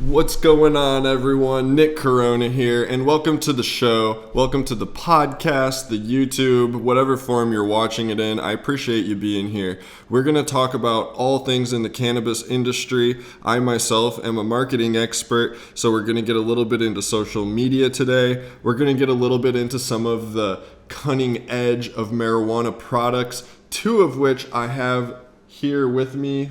What's going on, everyone? Nick Corona here, and welcome to the show. Welcome to the podcast, the YouTube, whatever form you're watching it in. I appreciate you being here. We're going to talk about all things in the cannabis industry. I myself am a marketing expert, so we're going to get a little bit into social media today. We're going to get a little bit into some of the cutting edge of marijuana products, two of which I have here with me.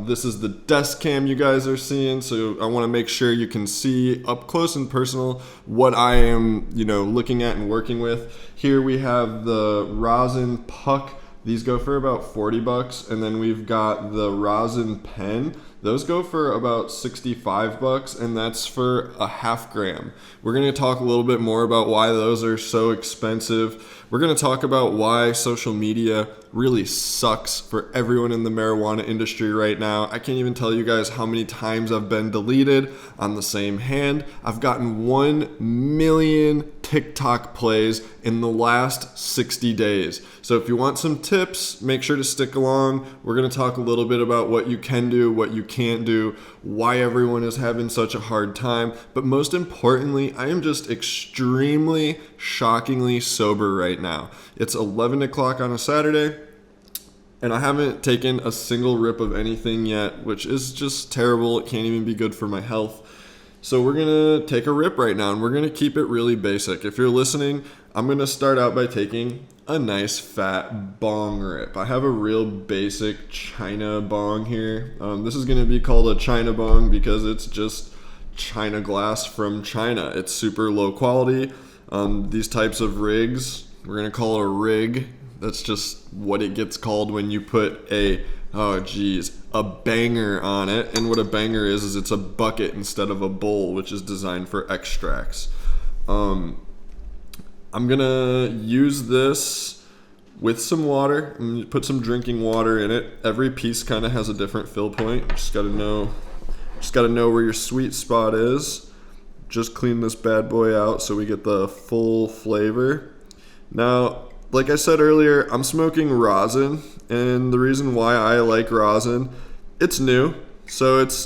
This is the desk cam you guys are seeing, so I want to make sure you can see up close and personal what I am, looking at and working with. Here we have the Rosin puck. These go for about $40, and then we've got the Rosin pen. Those go for about $65, and that's for a half gram. We're going to talk a little bit more about why those are so expensive. We're going to talk about why social media really sucks for everyone in the marijuana industry right now. I can't even tell you guys how many times I've been deleted on the same hand. I've gotten 1 million TikTok plays in the last 60 days. So if you want some tips, make sure to stick along. We're going to talk a little bit about what you can do, what you can't do, why everyone is having such a hard time. But most importantly, I am just extremely, shockingly sober right now. It's 11 o'clock on a Saturday, and I haven't taken a single rip of anything yet, which is just terrible. It can't even be good for my health. So we're going to take a rip right now, and we're going to keep it really basic. If you're listening, I'm going to start out by taking a nice fat bong rip. I have a real basic China bong here. This is going to be called a China bong because it's just China glass from China. It's super low quality. These types of rigs, we're going to call it a rig. That's just what it gets called when you put a banger on it. And what a banger is it's a bucket instead of a bowl, which is designed for extracts. I'm gonna use this with some water. I'm gonna put some drinking water in it. Every piece kind of has a different fill point. Just gotta know where your sweet spot is. Just clean this bad boy out so we get the full flavor. Now, like I said earlier, I'm smoking rosin, and the reason why I like rosin, it's new, so it's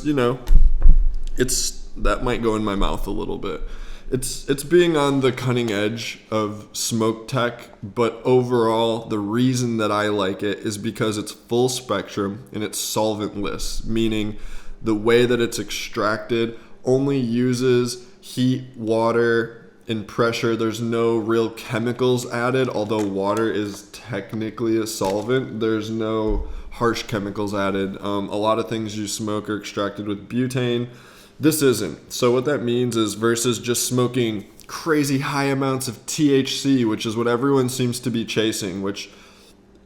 that might go in my mouth a little bit. It's being on the cutting edge of smoke tech, but overall, the reason that I like it is because it's full spectrum and it's solventless, meaning the way that it's extracted only uses heat, water, and pressure. There's no real chemicals added, although water is technically a solvent. There's no harsh chemicals added. A lot of things you smoke are extracted with butane. This isn't. So what that means is versus just smoking crazy high amounts of THC, which is what everyone seems to be chasing, which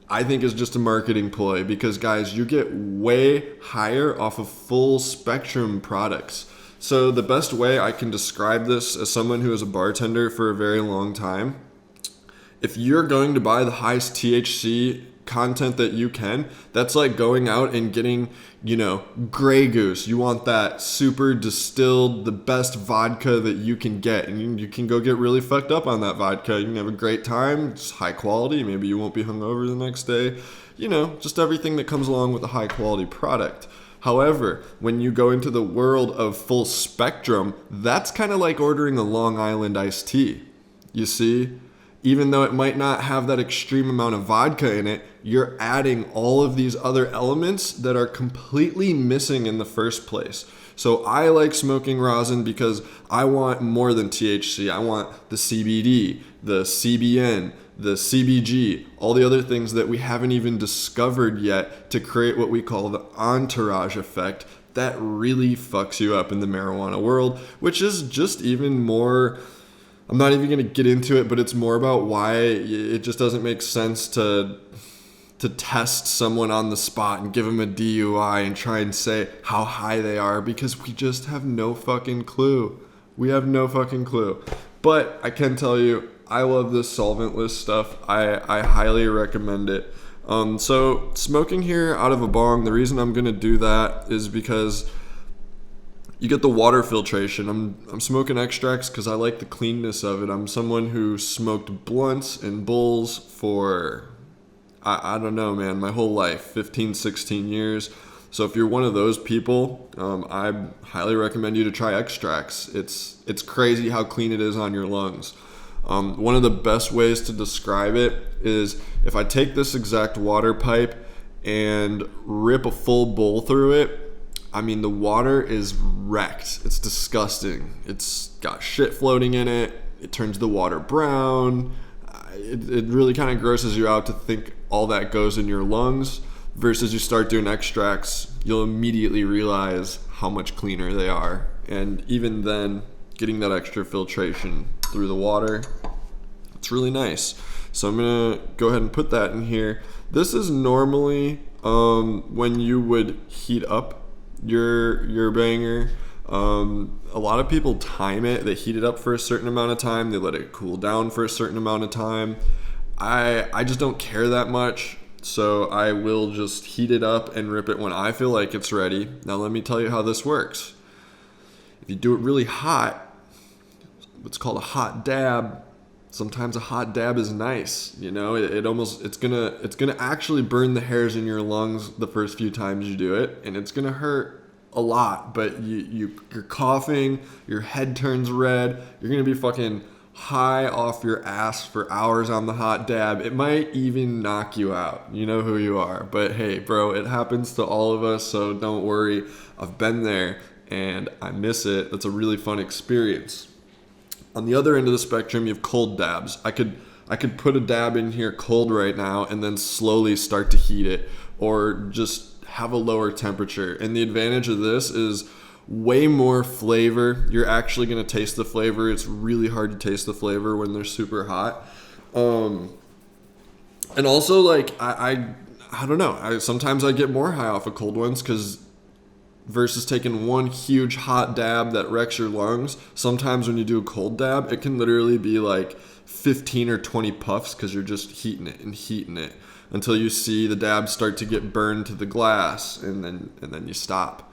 I think is just a marketing ploy because, guys, you get way higher off of full spectrum products. So the best way I can describe this as someone who is a bartender for a very long time, if you're going to buy the highest THC content that you can, that's like going out and getting, Grey Goose. You want that super distilled, the best vodka that you can get, and you can go get really fucked up on that vodka. You can have a great time. It's high quality. Maybe you won't be hungover the next day. Just everything that comes along with a high quality product. However, when you go into the world of full spectrum, that's kind of like ordering a Long Island iced tea. You see? Even though it might not have that extreme amount of vodka in it, you're adding all of these other elements that are completely missing in the first place. So I like smoking rosin because I want more than THC. I want the CBD, the CBN, the CBG, all the other things that we haven't even discovered yet to create what we call the entourage effect that really fucks you up in the marijuana world, which is just even more... I'm not even going to get into it, but it's more about why it just doesn't make sense to test someone on the spot and give them a DUI and try and say how high they are, because we just have no fucking clue. We have no fucking clue. But I can tell you, I love this solventless stuff. I highly recommend it. So smoking here out of a bong, the reason I'm going to do that is because you get the water filtration. I'm smoking extracts because I like the cleanness of it. I'm someone who smoked blunts and bowls for, I don't know, man, my whole life, 15, 16 years. So if you're one of those people, I highly recommend you to try extracts. It's crazy how clean it is on your lungs. One of the best ways to describe it is if I take this exact water pipe and rip a full bowl through it, I mean, the water is wrecked. It's disgusting. It's got shit floating in it. It turns the water brown. It really kind of grosses you out to think all that goes in your lungs. Versus you start doing extracts, you'll immediately realize how much cleaner they are. And even then, getting that extra filtration through the water, it's really nice. So I'm gonna go ahead and put that in here. This is normally when you would heat up your banger. A lot of people time it. They heat it up for a certain amount of time. They let it cool down for a certain amount of time. I just don't care that much. So I will just heat it up and rip it when I feel like it's ready. Now let me tell you how this works. If you do it really hot, what's called a hot dab, sometimes a hot dab is nice. You know, it's gonna actually burn the hairs in your lungs the first few times you do it, and it's gonna hurt a lot. But you're coughing, your head turns red, you're gonna be fucking high off your ass for hours on the hot dab. It might even knock you out. You know who you are. But hey, bro, it happens to all of us, so don't worry. I've been there and I miss it. It's a really fun experience. On the other end of the spectrum, you have cold dabs. I could put a dab in here cold right now and then slowly start to heat it, or just have a lower temperature. And the advantage of this is way more flavor. You're actually going to taste the flavor. It's really hard to taste the flavor when they're super hot. And also, like, I don't know. Sometimes I get more high off of cold ones because versus taking one huge hot dab that wrecks your lungs, sometimes when you do a cold dab, it can literally be like 15 or 20 puffs because you're just heating it until you see the dab start to get burned to the glass, and then you stop.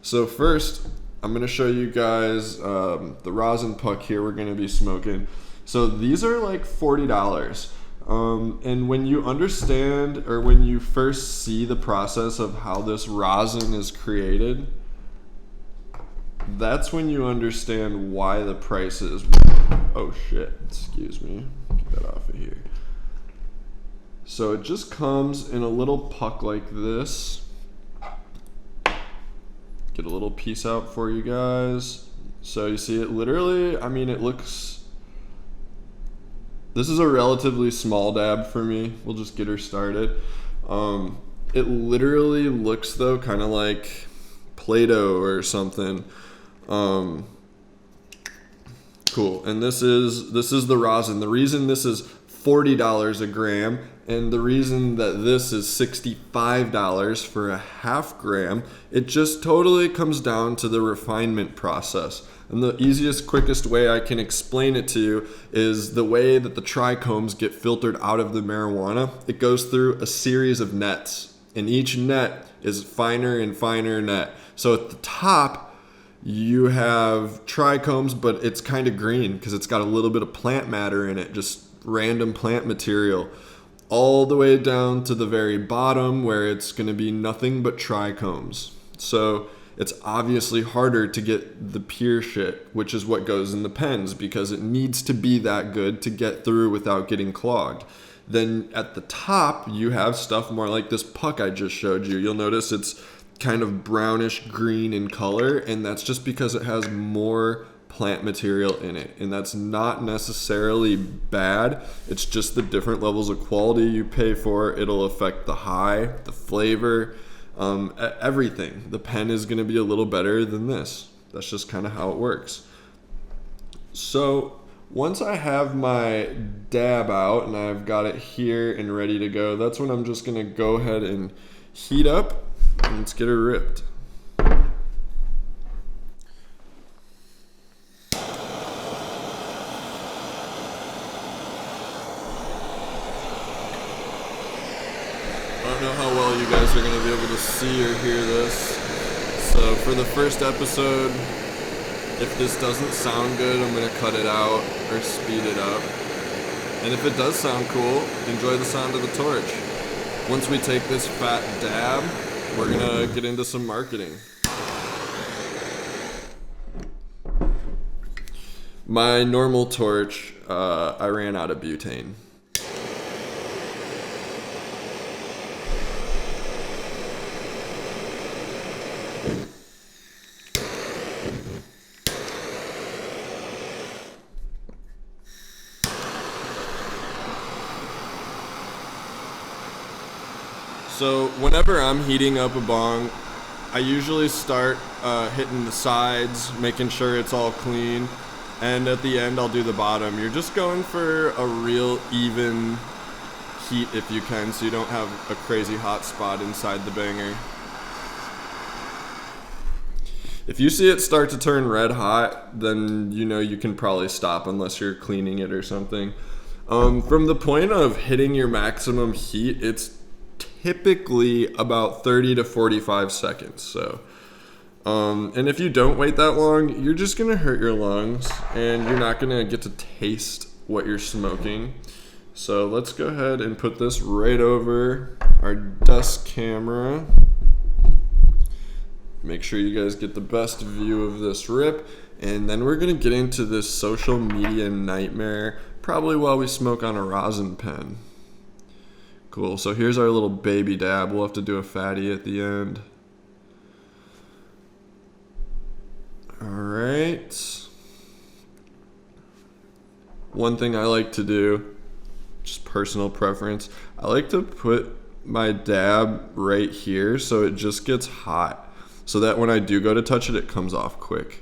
So first, I'm going to show you guys the rosin puck here we're going to be smoking. So these are like $40. And when you understand, or when you first see the process of how this rosin is created, that's when you understand why the price is. Oh shit, excuse me. Get that off of here. So it just comes in a little puck like this. Get a little piece out for you guys. So you see it literally, I mean, it looks, this is a relatively small dab for me. We'll just get her started. It literally looks though kind of like Play-Doh or something. Cool. And this is the rosin. The reason this is $40 a gram, and the reason that this is $65 for a half gram, it just totally comes down to the refinement process. And the easiest, quickest way I can explain it to you is the way that the trichomes get filtered out of the marijuana. It goes through a series of nets, and each net is finer and finer net. So at the top, you have trichomes, but it's kind of green because it's got a little bit of plant matter in it, just random plant material, all the way down to the very bottom where it's going to be nothing but trichomes. So it's obviously harder to get the pure shit, which is what goes in the pens, because it needs to be that good to get through without getting clogged. Then at the top, you have stuff more like this puck I just showed you. You'll notice it's kind of brownish green in color, and that's just because it has more plant material in it, and that's not necessarily bad. It's just the different levels of quality you pay for. It'll affect the high, the flavor, everything. The pen is going to be a little better than this. That's just kind of how it works. So once I have my dab out and I've got it here and ready to go, that's when I'm just going to go ahead and heat up, and let's get her ripped. I don't know how well you guys are going to be able to see or hear this. So for the first episode, if this doesn't sound good, I'm going to cut it out or speed it up. And if it does sound cool, enjoy the sound of the torch. Once we take this fat dab, we're gonna get into some marketing. My normal torch, I ran out of butane. So whenever I'm heating up a bong, I usually start hitting the sides, making sure it's all clean, and at the end I'll do the bottom. You're just going for a real even heat if you can, so you don't have a crazy hot spot inside the banger. If you see it start to turn red hot, then you know you can probably stop unless you're cleaning it or something. From the point of hitting your maximum heat, it's typically about 30 to 45 seconds. So, and if you don't wait that long, you're just gonna hurt your lungs and you're not gonna get to taste what you're smoking. So let's go ahead and put this right over our dust camera. Make sure you guys get the best view of this rip. And then we're gonna get into this social media nightmare, probably while we smoke on a rosin pen. Cool, so here's our little baby dab. We'll have to do a fatty at the end. All right. One thing I like to do, just personal preference, I like to put my dab right here so it just gets hot, so that when I do go to touch it, it comes off quick.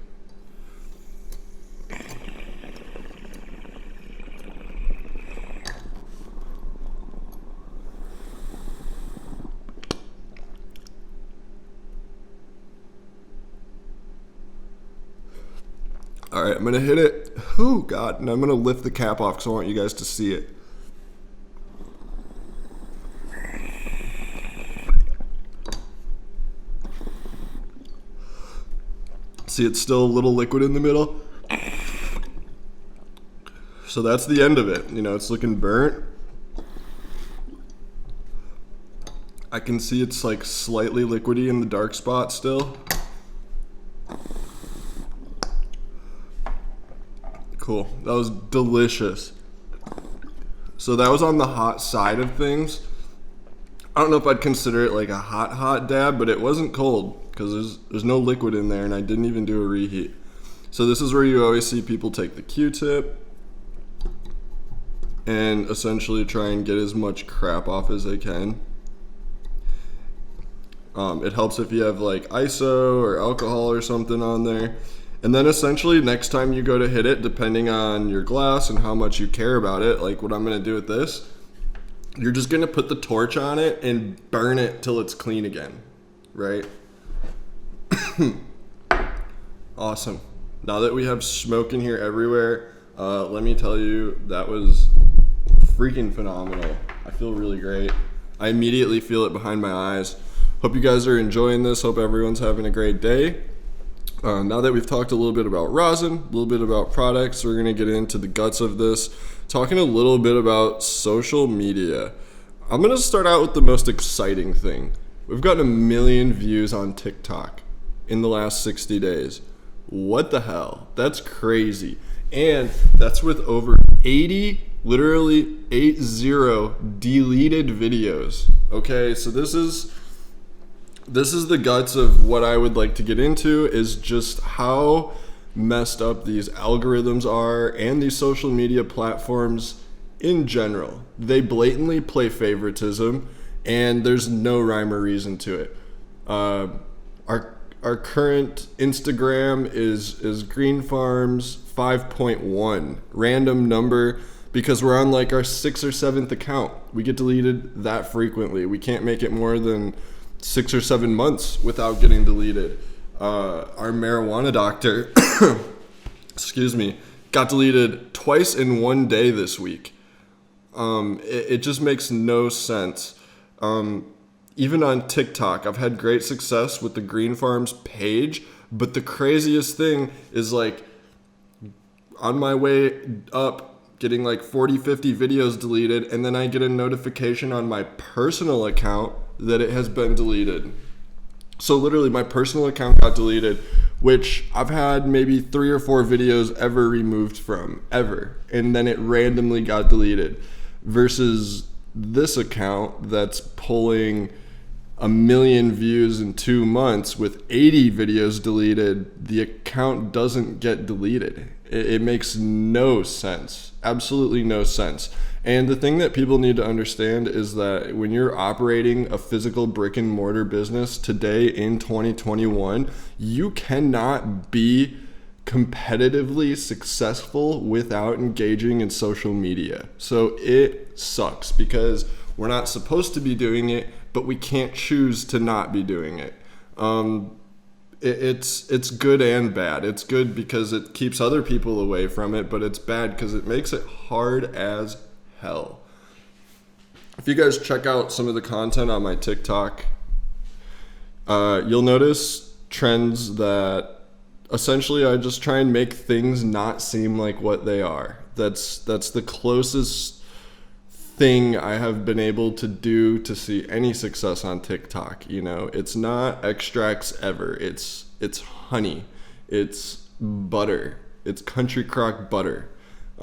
All right, I'm gonna hit it. Oh God, and I'm gonna lift the cap off because I want you guys to see it. See, it's still a little liquid in the middle. So that's the end of it. You know, it's looking burnt. I can see it's like slightly liquidy in the dark spot still. Cool, that was delicious. So that was on the hot side of things. I don't know if I'd consider it like a hot dab, but it wasn't cold because there's no liquid in there and I didn't even do a reheat. So this is where you always see people take the Q-tip and essentially try and get as much crap off as they can. It helps if you have like ISO or alcohol or something on there. And then essentially next time you go to hit it, depending on your glass and how much you care about it, like what I'm gonna do with this, you're just gonna put the torch on it and burn it till it's clean again, right? Awesome. Now that we have smoke in here everywhere, let me tell you, that was freaking phenomenal. I feel really great. I immediately feel it behind my eyes. Hope you guys are enjoying this. Hope everyone's having a great day. Now that we've talked a little bit about rosin, a little bit about products, we're going to get into the guts of this, talking a little bit about social media. I'm going to start out with the most exciting thing. We've gotten 1 million views on TikTok in the last 60 days. What the hell? That's crazy. And that's with over 80, literally 80 deleted videos. Okay, so this is the guts of what I would like to get into, is just how messed up these algorithms are and these social media platforms in general. They blatantly play favoritism and there's no rhyme or reason to it. Our current Instagram is Green Farms 5.1, random number, because we're on like our 6th or 7th account. We get deleted that frequently. We can't make it more than 6 or 7 months without getting deleted. Our marijuana doctor, excuse me, got deleted twice in one day this week. It just makes no sense. Even on TikTok, I've had great success with the Green Farms page, but the craziest thing is like on my way up, getting like 40, 50 videos deleted, and then I get a notification on my personal account that it has been deleted. So literally my personal account got deleted, which I've had maybe 3 or 4 videos ever removed from, ever. And then it randomly got deleted. Versus this account that's pulling 1 million views in 2 months with 80 videos deleted, the account doesn't get deleted. It makes no sense. Absolutely no sense. And the thing that people need to understand is that when you're operating a physical brick and mortar business today in 2021, you cannot be competitively successful without engaging in social media. So it sucks because we're not supposed to be doing it, but we can't choose to not be doing it. It's good and bad. It's good because it keeps other people away from it, but it's bad because it makes it hard as hell. If you guys check out some of the content on my TikTok, you'll notice trends that essentially I just try and make things not seem like what they are. That's the closest thing I have been able to do to see any success on TikTok. You know, it's not extracts ever. It's honey. It's butter. It's country crock butter.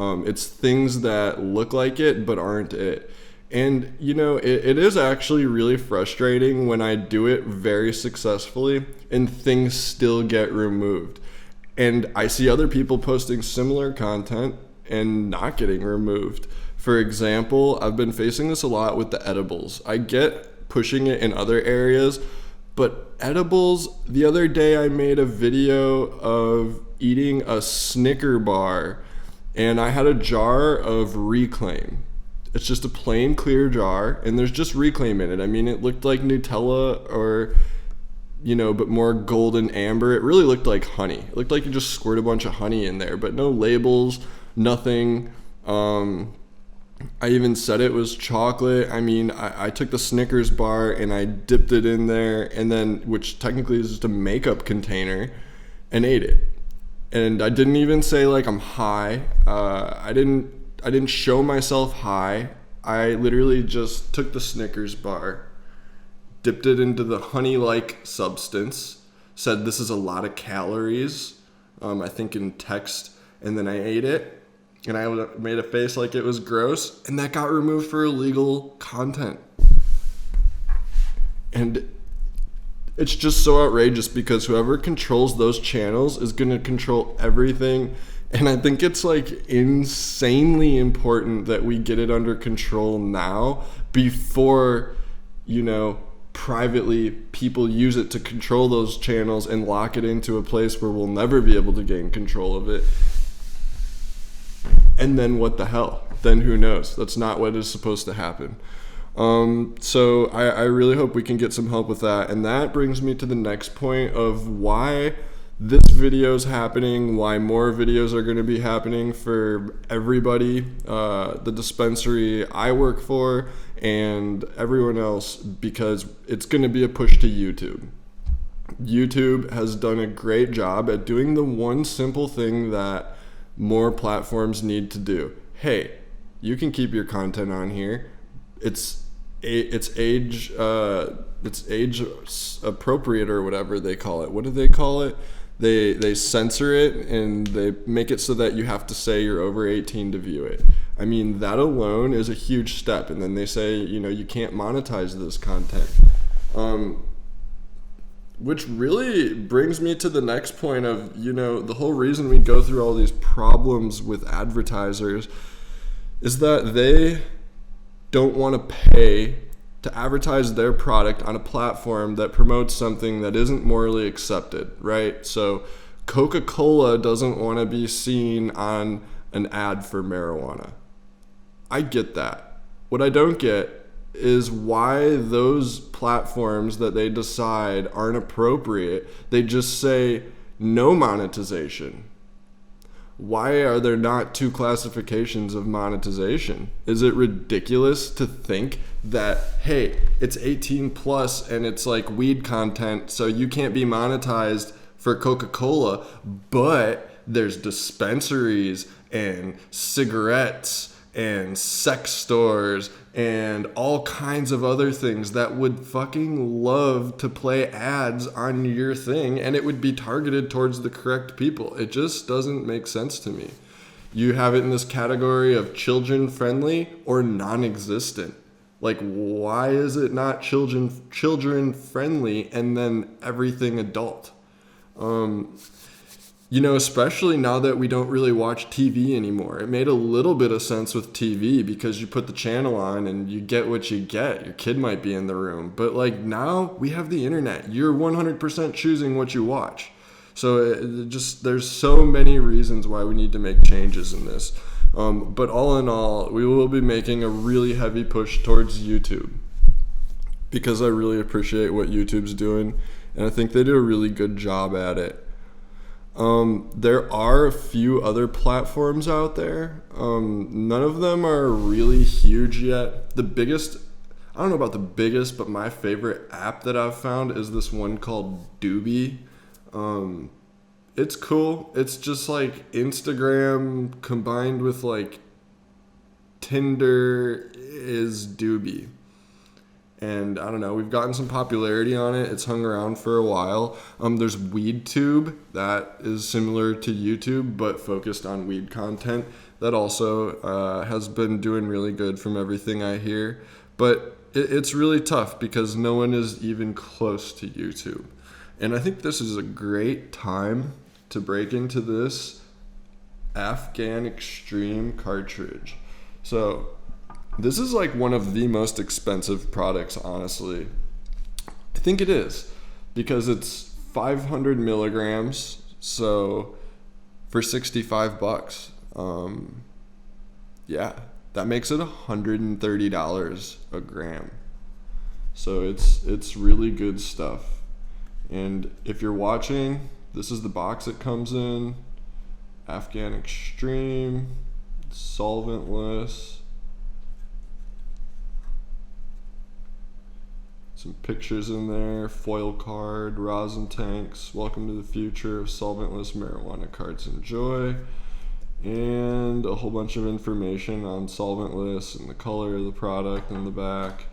It's things that look like it but aren't it. And, you know, it is actually really frustrating when I do it very successfully and things still get removed. And I see other people posting similar content and not getting removed. For example, I've been facing this a lot with the edibles. I get pushing it in other areas, but edibles, the other day I made a video of eating a Snicker bar and I had a jar of Reclaim. It's just a plain clear jar and there's just Reclaim in it. I mean, it looked like Nutella or, you know, but more golden amber. It really looked like honey. It looked like you just squirt a bunch of honey in there, but no labels, nothing. I even said it was chocolate. I mean, I took the Snickers bar and I dipped it in there and then, which technically is just a makeup container, and ate it. And I didn't even say like I'm high. I didn't show myself high. I literally just took the Snickers bar, dipped it into the honey-like substance, said this is a lot of calories, I think in text, and then I ate it. And I made a face like it was gross, and that got removed for illegal content. And it's just so outrageous because whoever controls those channels is going to control everything. And I think it's like insanely important that we get it under control now before, you know, privately people use it to control those channels and lock it into a place where we'll never be able to gain control of it. And then what the hell? Then who knows? That's not what is supposed to happen. So I really hope we can get some help with that. And that brings me to the next point of why this video is happening, why more videos are going to be happening for everybody, the dispensary I work for, and everyone else, because it's going to be a push to YouTube. YouTube has done a great job at doing the one simple thing that more platforms need to do. Hey, you can keep your content on here. It's age appropriate or whatever they call it. What do they call it? They censor it and they make it so that you have to say you're over 18 to view it. I mean, that alone is a huge step. And then they say, you know, you can't monetize this content. Which really brings me to the next point of, you know, the whole reason we go through all these problems with advertisers is that they don't want to pay to advertise their product on a platform that promotes something that isn't morally accepted, right? So Coca-Cola doesn't want to be seen on an ad for marijuana. I get that. What I don't get is why those platforms that they decide aren't appropriate, they just say no monetization. Why are there not 2 classifications of monetization? Is it ridiculous to think that, hey, it's 18 plus and it's like weed content, so you can't be monetized for Coca-Cola, but there's dispensaries and cigarettes and sex stores and all kinds of other things that would fucking love to play ads on your thing, and it would be targeted towards the correct people. It just doesn't make sense to me. You have it in this category of children friendly or non-existent. Like, why is it not children friendly and then everything adult? Especially now that we don't really watch TV anymore. It made a little bit of sense with TV because you put the channel on and you get what you get. Your kid might be in the room. But like now we have the internet. You're 100% choosing what you watch. So there's so many reasons why we need to make changes in this. But all in all, we will be making a really heavy push towards YouTube because I really appreciate what YouTube's doing. And I think they do a really good job at it. There are a few other platforms out there. None of them are really huge yet. I don't know about the biggest, but my favorite app that I've found is this one called Doobie. It's cool. It's just like Instagram combined with like Tinder is Doobie. And I don't know, we've gotten some popularity on it. It's hung around for a while. There's WeedTube that is similar to YouTube but focused on weed content. That also has been doing really good from everything I hear. But it's really tough because no one is even close to YouTube. And I think this is a great time to break into this Afghan Extreme cartridge. So this is like one of the most expensive products, honestly. I think it is because it's 500 milligrams. So for $65, that makes it $130 a gram. So it's really good stuff. And if you're watching, this is the box it comes in. Afghan Extreme, solventless. Some pictures in there, foil card, rosin tanks, welcome to the future of solventless marijuana cards, enjoy. And a whole bunch of information on solventless and the color of the product in the back.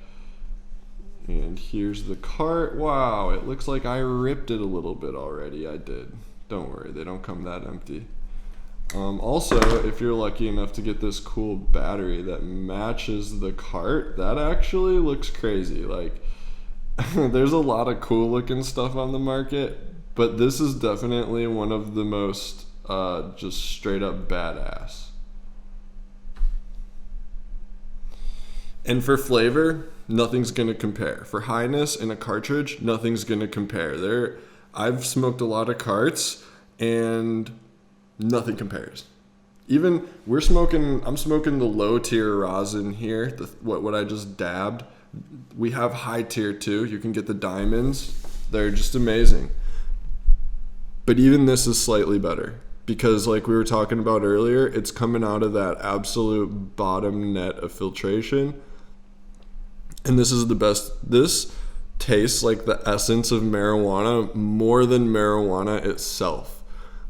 And here's the cart. Wow, it looks like I ripped it a little bit already. I did. Don't worry, they don't come that empty. Also, if you're lucky enough to get this cool battery that matches the cart, that actually looks crazy. Like, there's a lot of cool looking stuff on the market, but this is definitely one of the most just straight up badass. And for flavor, nothing's gonna compare. For highness in a cartridge, nothing's gonna compare. I've smoked a lot of carts and nothing compares. Even I'm smoking the low tier rosin here, what I just dabbed. We have high tier too. You can get the diamonds. They're just amazing. But even this is slightly better because like we were talking about earlier, it's coming out of that absolute bottom net of filtration. And this is the best. This tastes like the essence of marijuana more than marijuana itself.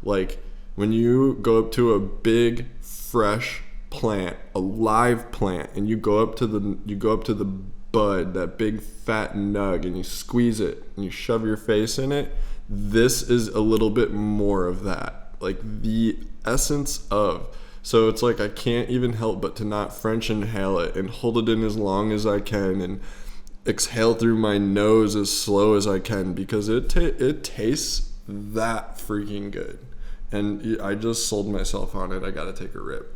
Like when you go up to a big fresh plant, a live plant, and you go up to the bud, that big fat nug, and you squeeze it and you shove your face in it, this is a little bit more of that, like the essence of. So it's like I can't even help but to not French inhale it and hold it in as long as I can and exhale through my nose as slow as I can because it tastes that freaking good. And I just sold myself on it. I gotta take a rip.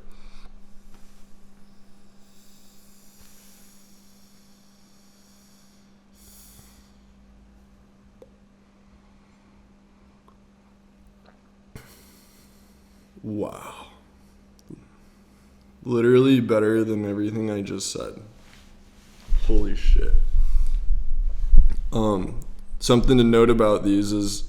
Wow. Literally better than everything I just said. Holy shit. Something to note about these is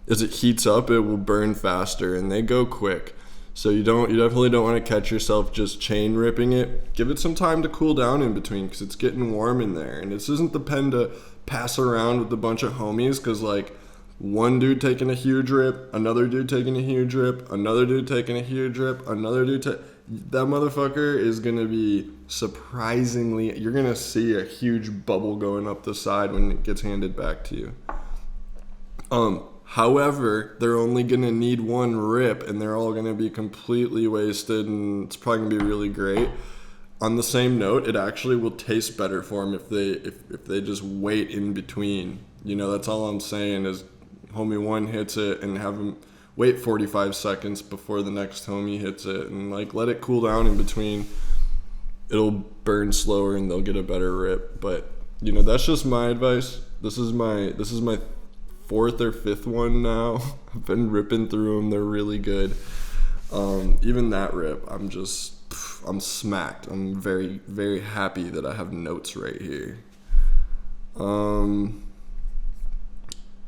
as it heats up, it will burn faster and they go quick. So you definitely don't want to catch yourself just chain ripping it. Give it some time to cool down in between because it's getting warm in there. And this isn't the pen to pass around with a bunch of homies because like one dude taking a huge rip, another dude taking a huge rip, another dude taking a huge rip, another dude that motherfucker is going to be surprisingly, you're going to see a huge bubble going up the side when it gets handed back to you. However, they're only going to need one rip and they're all going to be completely wasted and it's probably going to be really great. On the same note, it actually will taste better for them if they just wait in between. You know, that's all I'm saying is homie one hits it and have him wait 45 seconds before the next homie hits it and like let it cool down in between. It'll burn slower and they'll get a better rip. But you know, that's just my advice. This is my fourth or fifth one now. I've been ripping through them. They're really good. Even that rip, I'm smacked. I'm very, very happy that I have notes right here.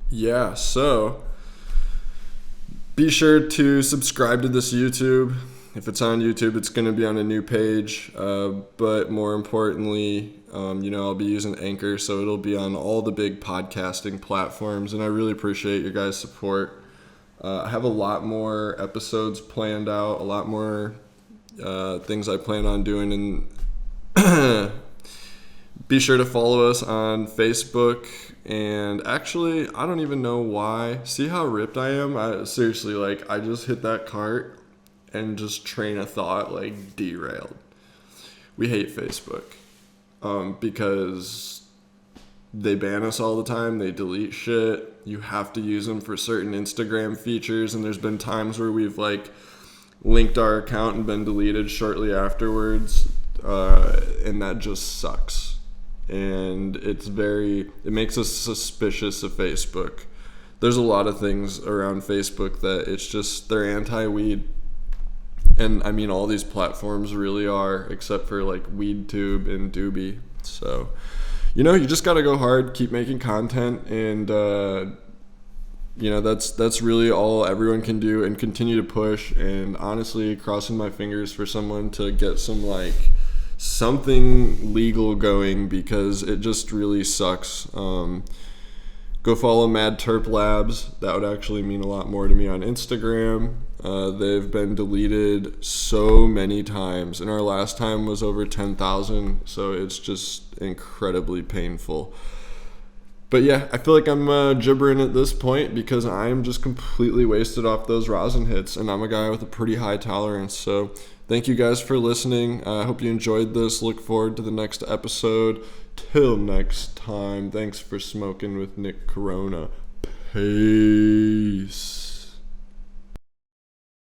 Yeah, so be sure to subscribe to this YouTube. If it's on YouTube, it's going to be on a new page. But more importantly, I'll be using Anchor, so it'll be on all the big podcasting platforms. And I really appreciate your guys' support. I have a lot more episodes planned out, a lot more things I plan on doing. And be sure to follow us on Facebook. And actually, I don't even know why. See how ripped I am? Seriously, like, I just hit that cart and just train of thought, like, derailed. We hate Facebook because they ban us all the time. They delete shit. You have to use them for certain Instagram features. And there's been times where we've, like, linked our account and been deleted shortly afterwards. And that just sucks. And it makes us suspicious of Facebook. There's a lot of things around Facebook that it's just, they're anti-weed. And I mean, all these platforms really are, except for like WeedTube and Doobie. So, you just got to go hard, keep making content, and that's really all everyone can do, and continue to push. And honestly, crossing my fingers for someone to get something legal going, because it just really sucks. Go follow Mad Terp Labs. That would actually mean a lot more to me on Instagram. They've been deleted so many times, and our last time was over 10,000, so it's just incredibly painful. But yeah, I feel like I'm gibbering at this point because I am just completely wasted off those rosin hits, and I'm a guy with a pretty high tolerance. So thank you guys for listening. I hope you enjoyed this. Look forward to the next episode. Till next time, thanks for smoking with Nick Corona. Peace.